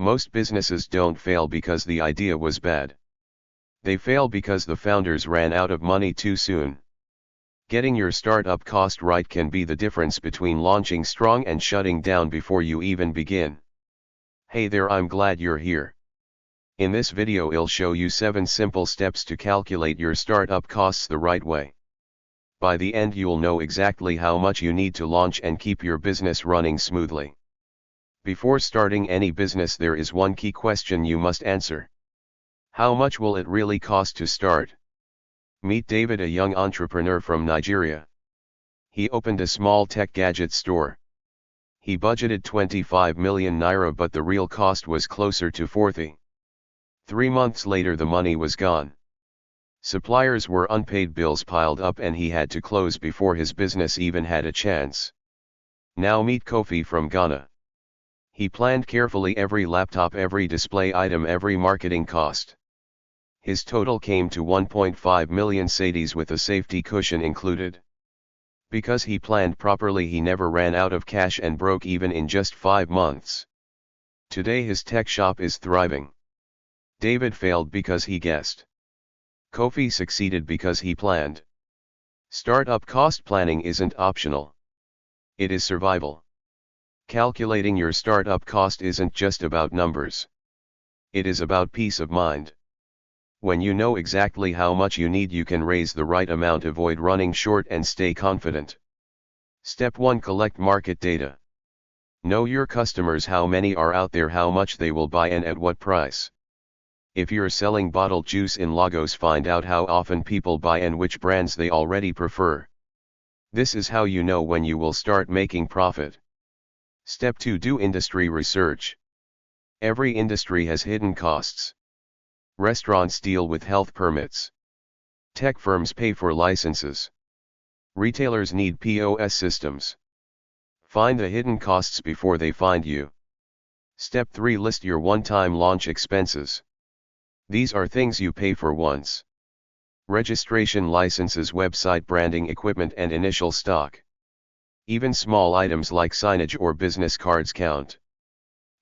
Most businesses don't fail because the idea was bad. They fail because the founders ran out of money too soon. Getting your startup cost right can be the difference between launching strong and shutting down before you even begin. Hey there, I'm glad you're here. In this video I'll show you 7 simple steps to calculate your startup costs the right way. By the end you'll know exactly how much you need to launch and keep your business running smoothly. Before starting any business there is one key question you must answer. How much will it really cost to start? Meet David, a young entrepreneur from Nigeria. He opened a small tech gadget store. He budgeted 25 million naira, but the real cost was closer to 40. 3 months later the money was gone. Suppliers were unpaid, bills piled up, and he had to close before his business even had a chance. Now meet Kofi from Ghana. He planned carefully every laptop, every display item, every marketing cost. His total came to 1.5 million cedis with a safety cushion included. Because he planned properly, he never ran out of cash and broke even in just 5 months. Today his tech shop is thriving. David failed because he guessed. Kofi succeeded because he planned. Startup cost planning isn't optional. It is survival. Calculating your startup cost isn't just about numbers. It is about peace of mind. When you know exactly how much you need, you can raise the right amount, avoid running short, and stay confident. Step 1. Collect market data. Know your customers, how many are out there, how much they will buy, and at what price. If you're selling bottled juice in Lagos, find out how often people buy and which brands they already prefer. This is how you know when you will start making profit. Step 2. Do industry research. Every industry has hidden costs. Restaurants deal with health permits. Tech firms pay for licenses. Retailers need POS systems. Find the hidden costs before they find you. Step 3. List your one-time launch expenses. These are things you pay for once. Registration, licenses, website, branding, equipment, and initial stock. Even small items like signage or business cards count.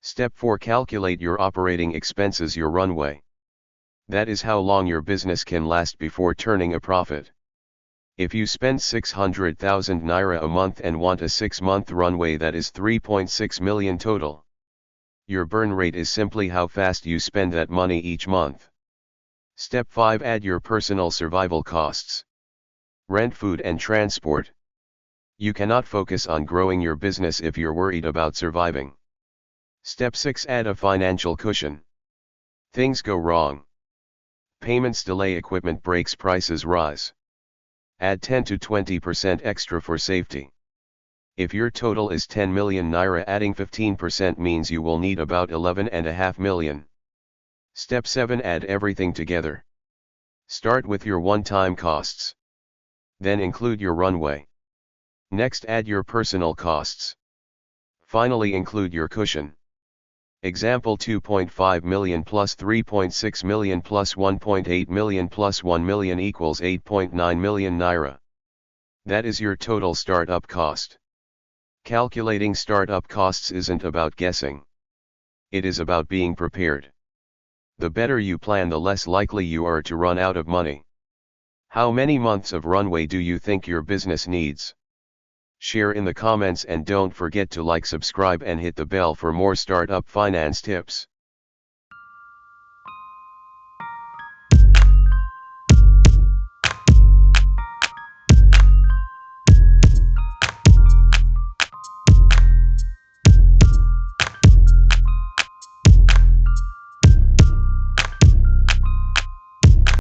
Step 4. Calculate your operating expenses, your runway. That is how long your business can last before turning a profit. If you spend 600,000 naira a month and want a 6-month runway, that is 3.6 million total. Your burn rate is simply how fast you spend that money each month. Step 5. Add your personal survival costs. Rent, food, and transport. You cannot focus on growing your business if you're worried about surviving. Step 6. Add a financial cushion. Things go wrong. Payments delay, equipment breaks, prices rise. Add 10 to 20% extra for safety. If your total is 10 million naira, adding 15% means you will need about 11.5 million. Step 7. Add everything together. Start with your one-time costs. Then include your runway. Next, add your personal costs. Finally, include your cushion. Example: 2.5 million plus 3.6 million plus 1.8 million plus 1 million equals 8.9 million naira. That is your total startup cost. Calculating startup costs isn't about guessing. It is about being prepared. The better you plan, the less likely you are to run out of money. How many months of runway do you think your business needs? Share in the comments, and don't forget to like, subscribe, and hit the bell for more startup finance tips.